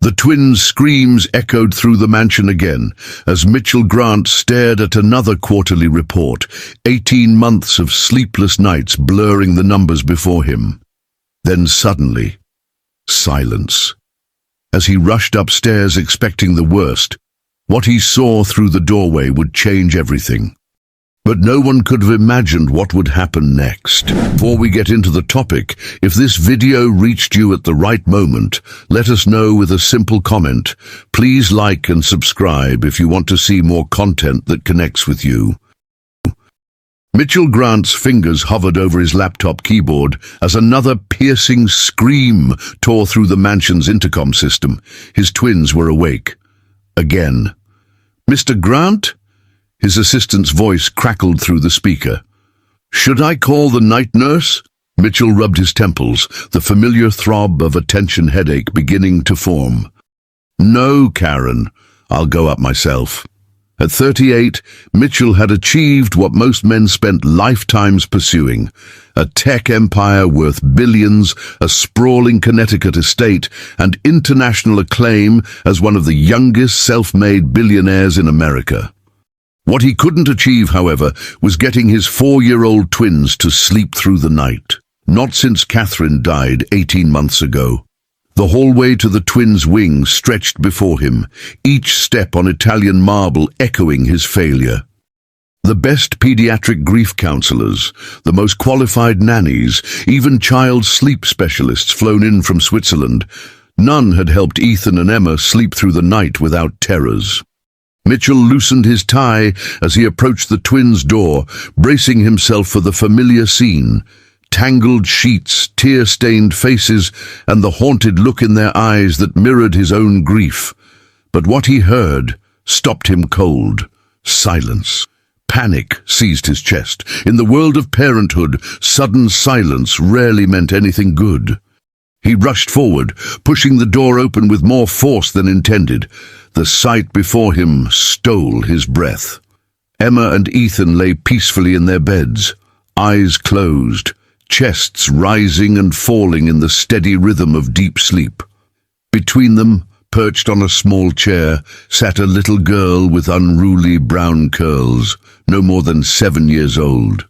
The twins' screams echoed through the mansion again as Mitchell Grant stared at another quarterly report, 18 months of sleepless nights blurring the numbers before him. Then suddenly, silence. As he rushed upstairs expecting the worst, what he saw through the doorway would change everything. But no one could have imagined what would happen next. Before we get into the topic, if this video reached you at the right moment, let us know with a simple comment. Please like and subscribe if you want to see more content that connects with you. Mitchell Grant's fingers hovered over his laptop keyboard as another piercing scream tore through the mansion's intercom system. His twins were awake. Again. "Mr. Grant?" His assistant's voice crackled through the speaker. "Should I call the night nurse?" Mitchell rubbed his temples, the familiar throb of a tension headache beginning to form. "No, Karen. I'll go up myself." At 38, Mitchell had achieved what most men spent lifetimes pursuing: a tech empire worth billions, a sprawling Connecticut estate, and international acclaim as one of the youngest self-made billionaires in America. What he couldn't achieve, however, was getting his 4-year-old twins to sleep through the night. Not since Catherine died 18 months ago. The hallway to the twins' wing stretched before him, each step on Italian marble echoing his failure. The best pediatric grief counselors, the most qualified nannies, even child sleep specialists flown in from Switzerland, none had helped Ethan and Emma sleep through the night without terrors. Mitchell loosened his tie as he approached the twins' door, bracing himself for the familiar scene. Tangled sheets, tear-stained faces, and the haunted look in their eyes that mirrored his own grief. But what he heard stopped him cold. Silence. Panic seized his chest. In the world of parenthood, sudden silence rarely meant anything good. He rushed forward, pushing the door open with more force than intended. The sight before him stole his breath. Emma and Ethan lay peacefully in their beds, eyes closed, chests rising and falling in the steady rhythm of deep sleep. Between them, perched on a small chair, sat a little girl with unruly brown curls, no more than 7 years old.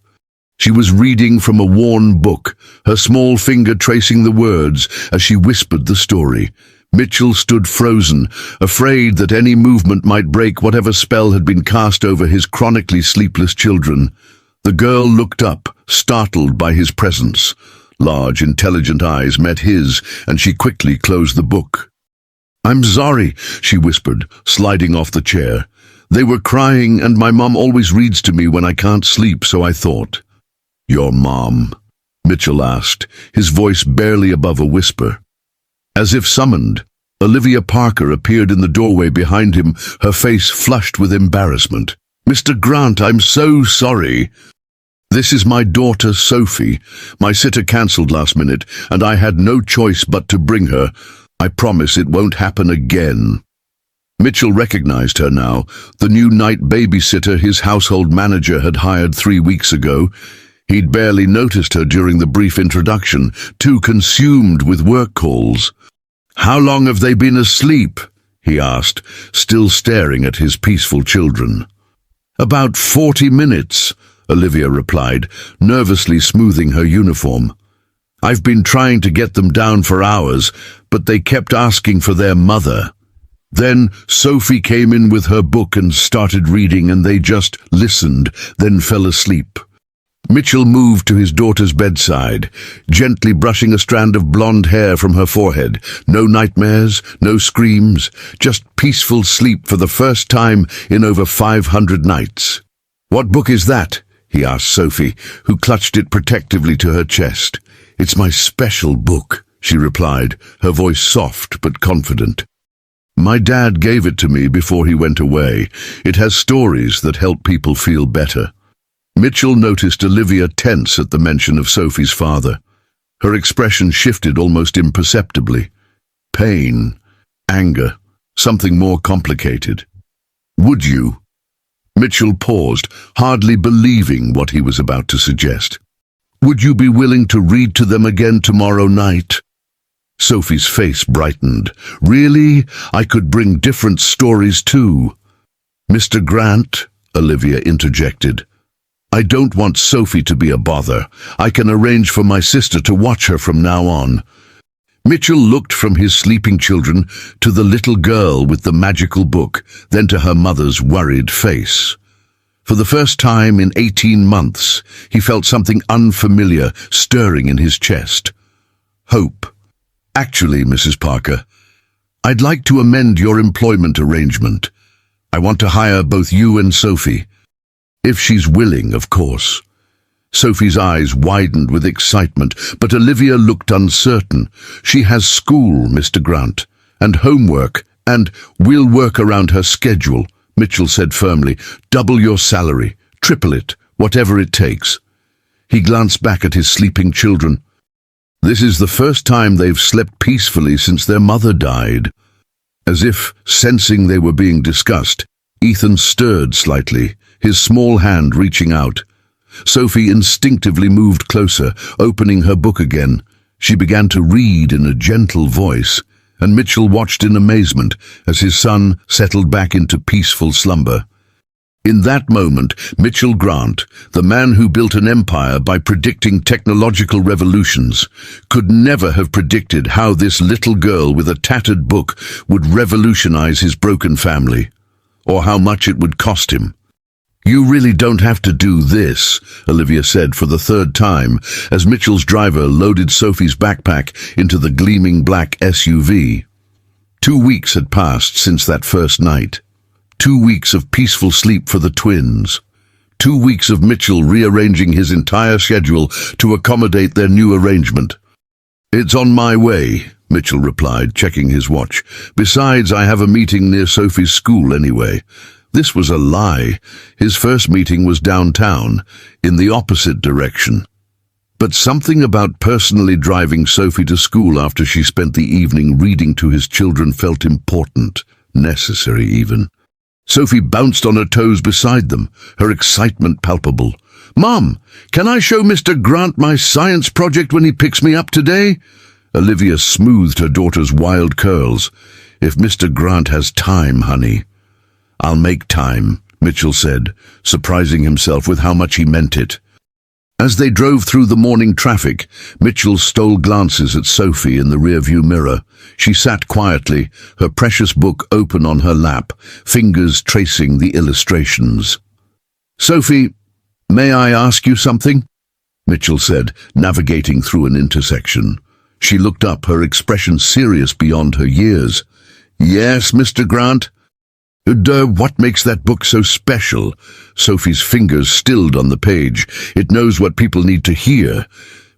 She was reading from a worn book, her small finger tracing the words as she whispered the story. Mitchell stood frozen, afraid that any movement might break whatever spell had been cast over his chronically sleepless children. The girl looked up, startled by his presence. Large, intelligent eyes met his, and she quickly closed the book. "I'm sorry," she whispered, sliding off the chair. "They were crying, and my mom always reads to me when I can't sleep, so I thought." "Your mom?" Mitchell asked, his voice barely above a whisper. As if summoned, Olivia Parker appeared in the doorway behind him, her face flushed with embarrassment. "Mr. Grant, I'm so sorry." "This is my daughter, Sophie. My sitter cancelled last minute, and I had no choice but to bring her. I promise it won't happen again." Mitchell recognized her now, the new night babysitter his household manager had hired 3 weeks ago. He'd barely noticed her during the brief introduction, too consumed with work calls. "How long have they been asleep?" he asked, still staring at his peaceful children. "About 40 minutes, Olivia replied, nervously smoothing her uniform. "I've been trying to get them down for hours, but they kept asking for their mother. Then Sophie came in with her book and started reading, and they just listened, then fell asleep." Mitchell moved to his daughter's bedside, gently brushing a strand of blonde hair from her forehead. No nightmares, no screams, just peaceful sleep for the first time in over 500 nights. "What book is that?" he asked Sophie, who clutched it protectively to her chest. "It's my special book," she replied, her voice soft but confident. "My dad gave it to me before he went away. It has stories that help people feel better." Mitchell noticed Olivia tense at the mention of Sophie's father. Her expression shifted almost imperceptibly. Pain, anger, something more complicated. "Would you?" Mitchell paused, hardly believing what he was about to suggest. "Would you be willing to read to them again tomorrow night?" Sophie's face brightened. Really? I could bring different stories too. Mr. Grant, Olivia interjected. I don't want Sophie to be a bother. I can arrange for my sister to watch her from now on. Mitchell looked from his sleeping children to the little girl with the magical book, then to her mother's worried face. For the first time in 18 months, he felt something unfamiliar stirring in his chest. Hope. Actually, Mrs. Parker, I'd like to amend your employment arrangement. I want to hire both you and Sophie. If she's willing, of course. Sophie's eyes widened with excitement, but Olivia looked uncertain. She has school, Mr. Grant, and homework, and we'll work around her schedule, Mitchell said firmly. Double your salary, triple it, whatever it takes. He glanced back at his sleeping children. This is the first time they've slept peacefully since their mother died. As if sensing they were being discussed, Ethan stirred slightly, his small hand reaching out. Sophie instinctively moved closer, opening her book again. She began to read in a gentle voice, and Mitchell watched in amazement as his son settled back into peaceful slumber. In that moment, Mitchell Grant, the man who built an empire by predicting technological revolutions, could never have predicted how this little girl with a tattered book would revolutionize his broken family, or how much it would cost him. You really don't have to do this, Olivia said for the third time, as Mitchell's driver loaded Sophie's backpack into the gleaming black SUV. 2 weeks had passed since that first night. 2 weeks of peaceful sleep for the twins. 2 weeks of Mitchell rearranging his entire schedule to accommodate their new arrangement. It's on my way, Mitchell replied, checking his watch. Besides, I have a meeting near Sophie's school anyway. This was a lie. His first meeting was downtown, in the opposite direction. But something about personally driving Sophie to school after she spent the evening reading to his children felt important, necessary even. Sophie bounced on her toes beside them, her excitement palpable. Mom, can I show Mr. Grant my science project when he picks me up today? Olivia smoothed her daughter's wild curls. If Mr. Grant has time, honey. I'll make time, Mitchell said, surprising himself with how much he meant it. As they drove through the morning traffic, Mitchell stole glances at Sophie in the rearview mirror. She sat quietly, her precious book open on her lap, fingers tracing the illustrations. Sophie, may I ask you something? Mitchell said, navigating through an intersection. She looked up, her expression serious beyond her years. Yes, Mr. Grant? What makes that book so special? Sophie's fingers stilled on the page. It knows what people need to hear.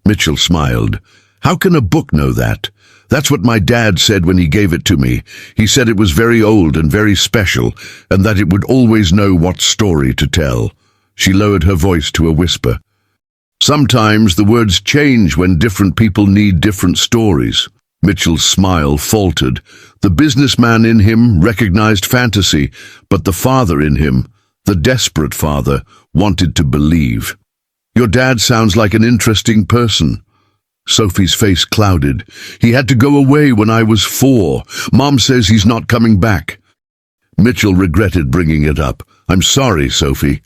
Mitchell smiled. How can a book know that? That's what my dad said when he gave it to me. He said it was very old and very special, and that it would always know what story to tell. She lowered her voice to a whisper. Sometimes the words change when different people need different stories. Mitchell's smile faltered. The businessman in him recognized fantasy, but the father in him, the desperate father, wanted to believe. Your dad sounds like an interesting person. Sophie's face clouded. He had to go away when I was 4. Mom says he's not coming back. Mitchell regretted bringing it up. I'm sorry, Sophie.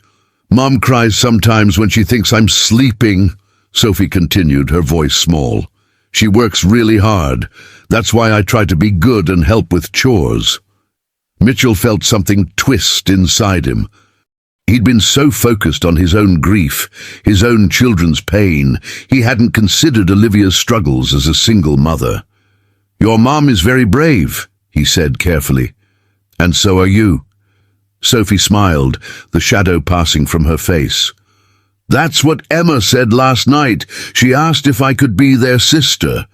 Mom cries sometimes when she thinks I'm sleeping, Sophie continued, her voice small. She works really hard. That's why I try to be good and help with chores. Mitchell felt something twist inside him. He'd been so focused on his own grief, his own children's pain, he hadn't considered Olivia's struggles as a single mother. Your mom is very brave, he said carefully. And so are you. Sophie smiled, the shadow passing from her face. That's what Emma said last night. She asked if I could be their sister.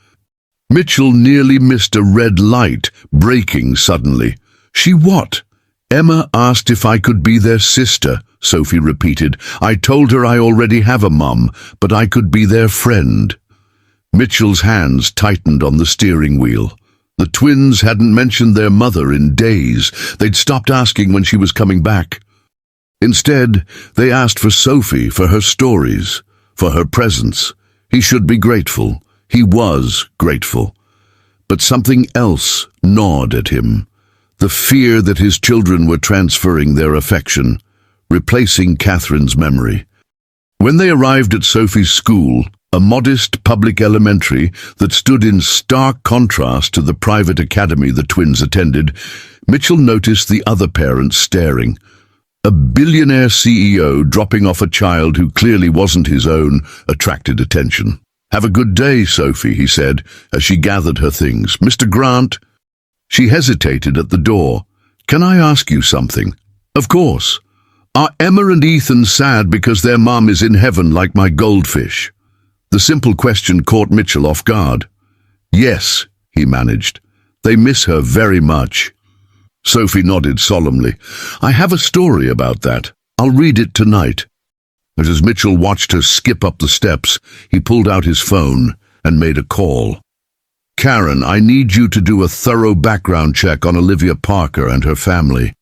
Mitchell nearly missed a red light, breaking suddenly. She what? Emma asked if I could be their sister, Sophie repeated. I told her I already have a mum, but I could be their friend. Mitchell's hands tightened on the steering wheel. The twins hadn't mentioned their mother in days. They'd stopped asking when she was coming back. Instead, they asked for Sophie, for her stories, for her presence. He should be grateful. He was grateful. But something else gnawed at him. The fear that his children were transferring their affection, replacing Catherine's memory. When they arrived at Sophie's school, a modest public elementary that stood in stark contrast to the private academy the twins attended, Mitchell noticed the other parents staring. A billionaire CEO dropping off a child who clearly wasn't his own attracted attention. "Have a good day, Sophie," he said, as she gathered her things. "Mr. Grant." She hesitated at the door. "Can I ask you something?" "Of course." "Are Emma and Ethan sad because their mom is in heaven like my goldfish?" The simple question caught Mitchell off guard. "Yes," he managed. "They miss her very much." Sophie nodded solemnly. "I have a story about that. I'll read it tonight." But as Mitchell watched her skip up the steps, he pulled out his phone and made a call. "Karen, I need you to do a thorough background check on Olivia Parker and her family.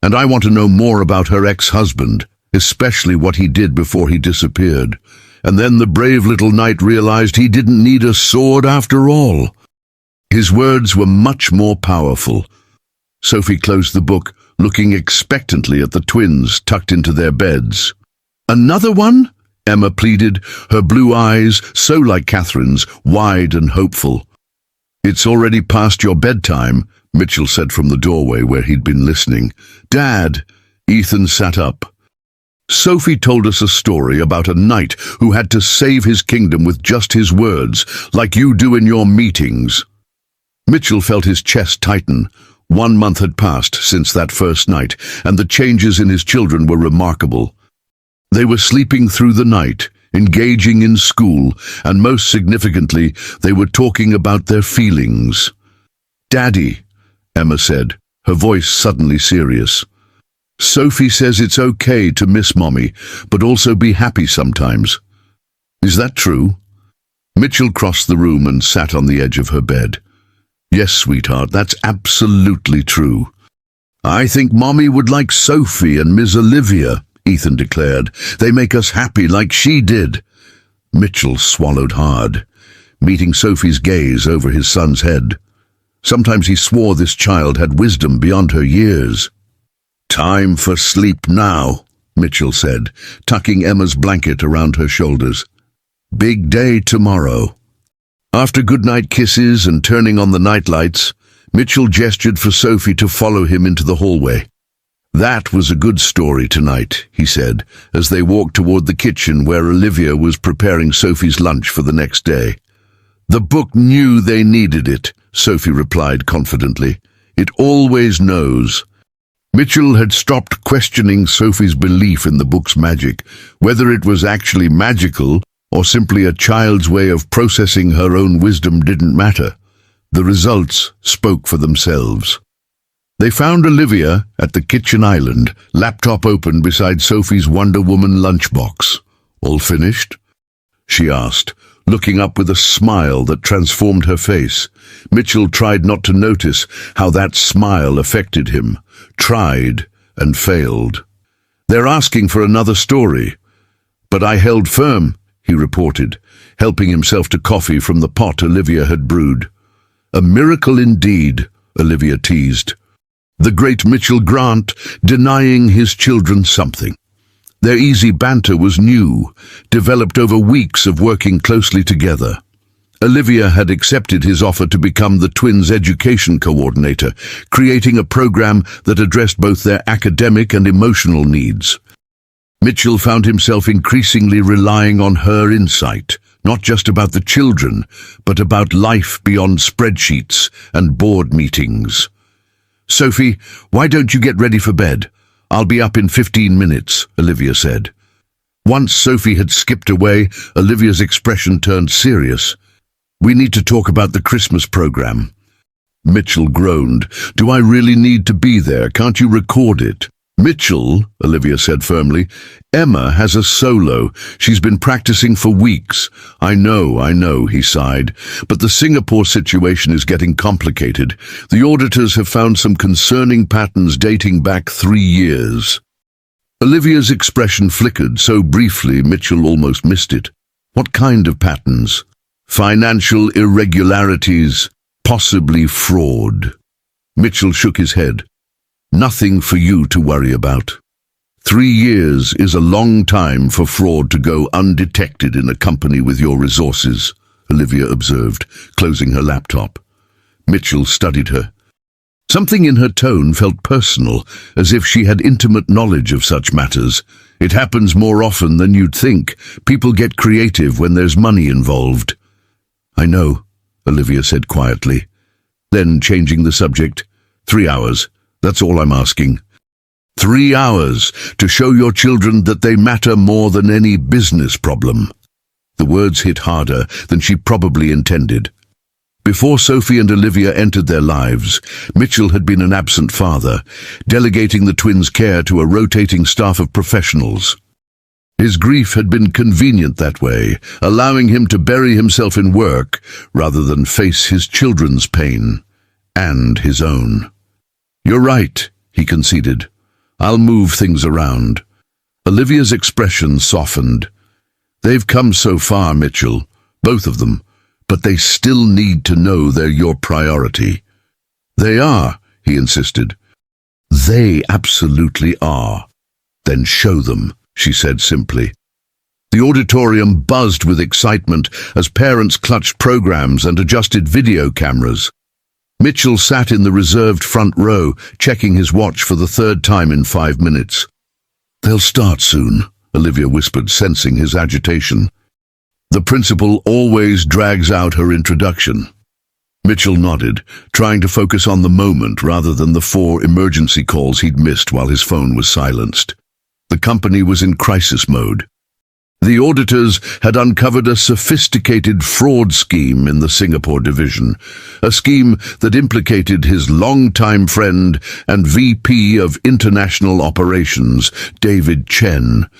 And I want to know more about her ex-husband, especially what he did before he disappeared. And then the brave little knight realized he didn't need a sword after all." His words were much more powerful. Sophie closed the book, looking expectantly at the twins tucked into their beds. "Another one?" Emma pleaded, her blue eyes, so like Catherine's, wide and hopeful. "It's already past your bedtime," Mitchell said from the doorway where he'd been listening. "Dad," Ethan sat up. "Sophie told us a story about a knight who had to save his kingdom with just his words, like you do in your meetings." Mitchell felt his chest tighten. 1 month had passed since that first night, and the changes in his children were remarkable. They were sleeping through the night, engaging in school, and most significantly, they were talking about their feelings. "Daddy," Emma said, her voice suddenly serious. "Sophie says it's okay to miss Mommy, but also be happy sometimes. Is that true?" Mitchell crossed the room and sat on the edge of her bed. "Yes, sweetheart, that's absolutely true." "I think Mommy would like Sophie and Miss Olivia," Ethan declared. "They make us happy like she did." Mitchell swallowed hard, meeting Sophie's gaze over his son's head. Sometimes he swore this child had wisdom beyond her years. "Time for sleep now," Mitchell said, tucking Emma's blanket around her shoulders. "Big day tomorrow." After goodnight kisses and turning on the nightlights, Mitchell gestured for Sophie to follow him into the hallway. "That was a good story tonight," he said, as they walked toward the kitchen where Olivia was preparing Sophie's lunch for the next day. "The book knew they needed it," Sophie replied confidently. "It always knows." Mitchell had stopped questioning Sophie's belief in the book's magic, whether it was actually magical or simply a child's way of processing her own wisdom didn't matter. The results spoke for themselves. They found Olivia at the kitchen island, laptop open beside Sophie's Wonder Woman lunchbox. "All finished?" she asked, looking up with a smile that transformed her face. Mitchell tried not to notice how that smile affected him, tried and failed. "They're asking for another story." "But I held firm," he reported, helping himself to coffee from the pot Olivia had brewed. "A miracle indeed," Olivia teased. The great Mitchell Grant denying his children something. Their easy banter was new, developed over weeks of working closely together. Olivia had accepted his offer to become the twins' education coordinator, creating a program that addressed both their academic and emotional needs. Mitchell found himself increasingly relying on her insight, not just about the children, but about life beyond spreadsheets and board meetings. "Sophie, why don't you get ready for bed? I'll be up in 15 minutes, Olivia said. Once Sophie had skipped away, Olivia's expression turned serious. "We need to talk about the Christmas program." Mitchell groaned. "Do I really need to be there? Can't you record it?" "Mitchell," Olivia said firmly, "Emma has a solo. She's been practicing for weeks." I know, he sighed. "But the Singapore situation is getting complicated. The auditors have found some concerning patterns dating back 3 years. Olivia's expression flickered so briefly Mitchell almost missed it. "What kind of patterns?" "Financial irregularities," Possibly fraud. Mitchell shook his head. Nothing for you to worry about. 3 years is a long time for fraud to go undetected in a company with your resources, Olivia observed, closing her laptop. Mitchell studied her. Something in her tone felt personal, as if she had intimate knowledge of such matters. It happens more often than you'd think. People get creative when there's money involved. I know, Olivia said quietly. Then, changing the subject, 3 hours, that's all I'm asking. 3 hours to show your children that they matter more than any business problem. The words hit harder than she probably intended. Before Sophie and Olivia entered their lives, Mitchell had been an absent father, delegating the twins' care to a rotating staff of professionals. His grief had been convenient that way, allowing him to bury himself in work rather than face his children's pain, and his own. You're right, he conceded. I'll move things around. Olivia's expression softened. They've come so far, Mitchell, both of them, but they still need to know they're your priority. They are, he insisted. They absolutely are. Then show them, she said simply. The auditorium buzzed with excitement as parents clutched programs and adjusted video cameras. Mitchell sat in the reserved front row, checking his watch for the 3rd time in 5 minutes. They'll start soon, Olivia whispered, sensing his agitation. The principal always drags out her introduction. Mitchell nodded, trying to focus on the moment rather than the 4 emergency calls he'd missed while his phone was silenced. The company was in crisis mode. The auditors had uncovered a sophisticated fraud scheme in the Singapore division, a scheme that implicated his longtime friend and VP of International Operations, David Chen.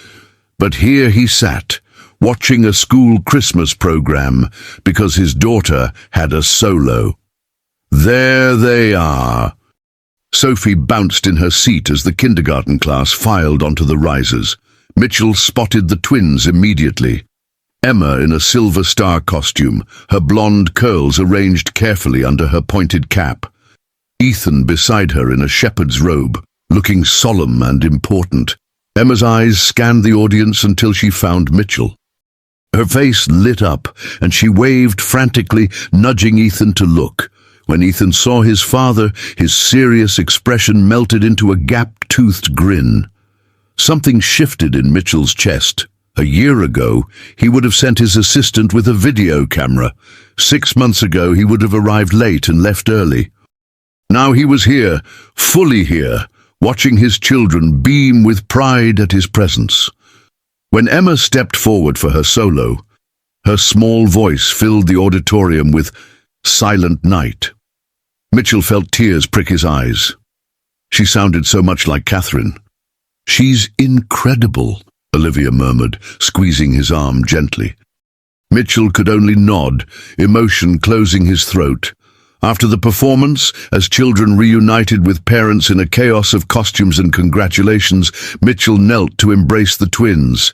But here he sat, watching a school Christmas program because his daughter had a solo. There they are. Sophie bounced in her seat as the kindergarten class filed onto the risers. Mitchell spotted the twins immediately. Emma in a silver star costume, her blonde curls arranged carefully under her pointed cap. Ethan beside her in a shepherd's robe, looking solemn and important. Emma's eyes scanned the audience until she found Mitchell. Her face lit up, and she waved frantically, nudging Ethan to look. When Ethan saw his father, his serious expression melted into a gap-toothed grin. Something shifted in Mitchell's chest. A year ago, he would have sent his assistant with a video camera. 6 months ago, he would have arrived late and left early. Now he was here, fully here, watching his children beam with pride at his presence. When Emma stepped forward for her solo, her small voice filled the auditorium with Silent Night. Mitchell felt tears prick his eyes. She sounded so much like Catherine. She's incredible, Olivia murmured, squeezing his arm gently. Mitchell could only nod, emotion closing his throat. After the performance, as children reunited with parents in a chaos of costumes and congratulations, Mitchell knelt to embrace the twins.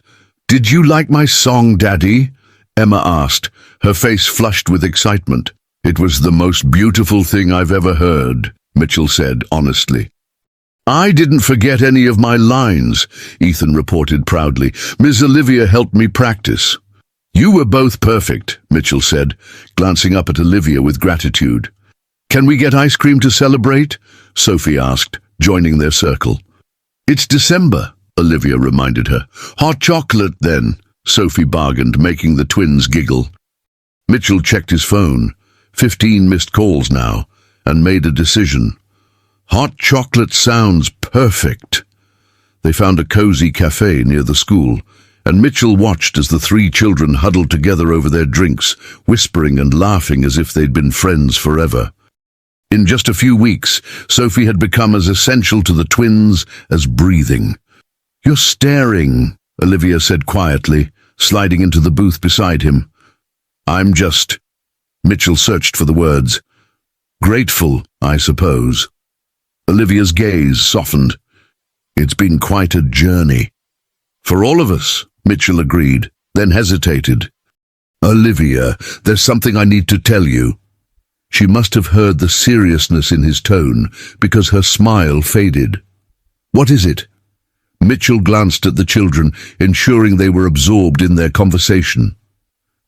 "Did you like my song, Daddy?" Emma asked, her face flushed with excitement. "It was the most beautiful thing I've ever heard," Mitchell said honestly. "I didn't forget any of my lines," Ethan reported proudly. "Miss Olivia helped me practice." "You were both perfect," Mitchell said, glancing up at Olivia with gratitude. "Can we get ice cream to celebrate?" Sophie asked, joining their circle. "It's December," Olivia reminded her. "Hot chocolate, then," Sophie bargained, making the twins giggle. Mitchell checked his phone, 15 missed calls now, and made a decision. Hot chocolate sounds perfect. They found a cozy cafe near the school, and Mitchell watched as the 3 children huddled together over their drinks, whispering and laughing as if they'd been friends forever. In just a few weeks, Sophie had become as essential to the twins as breathing. "You're staring," Olivia said quietly, sliding into the booth beside him. "I'm just—" Mitchell searched for the words. "Grateful, I suppose." Olivia's gaze softened. "It's been quite a journey." "For all of us," Mitchell agreed, then hesitated. "Olivia, there's something I need to tell you." She must have heard the seriousness in his tone, because her smile faded. "What is it?" Mitchell glanced at the children, ensuring they were absorbed in their conversation.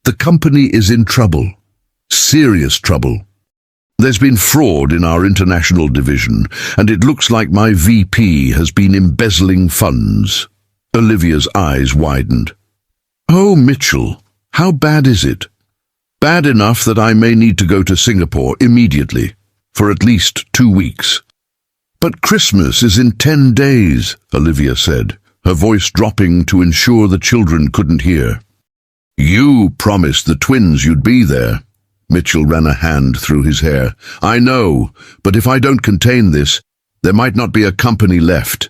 "The company is in trouble. Serious trouble. There's been fraud in our international division, and it looks like my VP has been embezzling funds." Olivia's eyes widened. "Oh, Mitchell, how bad is it?" "Bad enough that I may need to go to Singapore immediately, for at least 2 weeks." "But Christmas is in 10 days, Olivia said, her voice dropping to ensure the children couldn't hear. "You promised the twins you'd be there." Mitchell ran a hand through his hair. "I know, but if I don't contain this, there might not be a company left.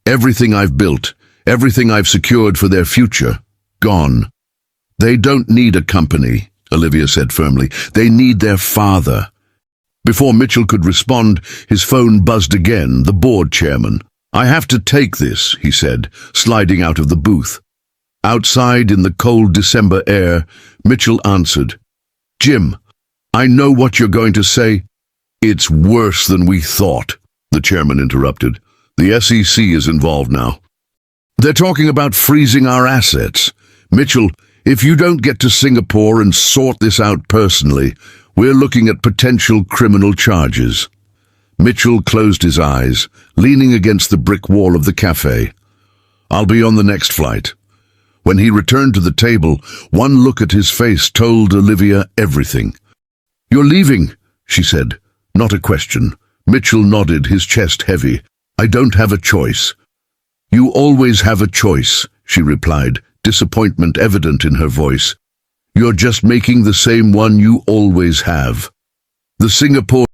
Everything I've built, everything I've secured for their future, gone." "They don't need a company," Olivia said firmly. "They need their father." Before Mitchell could respond, his phone buzzed again, the board chairman. "I have to take this," he said, sliding out of the booth. Outside in the cold December air, Mitchell answered. "Jim, I know what you're going to say." "It's worse than we thought," the chairman interrupted. "The SEC is involved now. They're talking about freezing our assets. Mitchell, if you don't get to Singapore and sort this out personally, we're looking at potential criminal charges." Mitchell closed his eyes, leaning against the brick wall of the cafe. "I'll be on the next flight." When he returned to the table, one look at his face told Olivia everything. "You're leaving," she said, not a question. Mitchell nodded, his chest heavy. "I don't have a choice." "You always have a choice," she replied, disappointment evident in her voice. "You're just making the same one you always have." The Singapore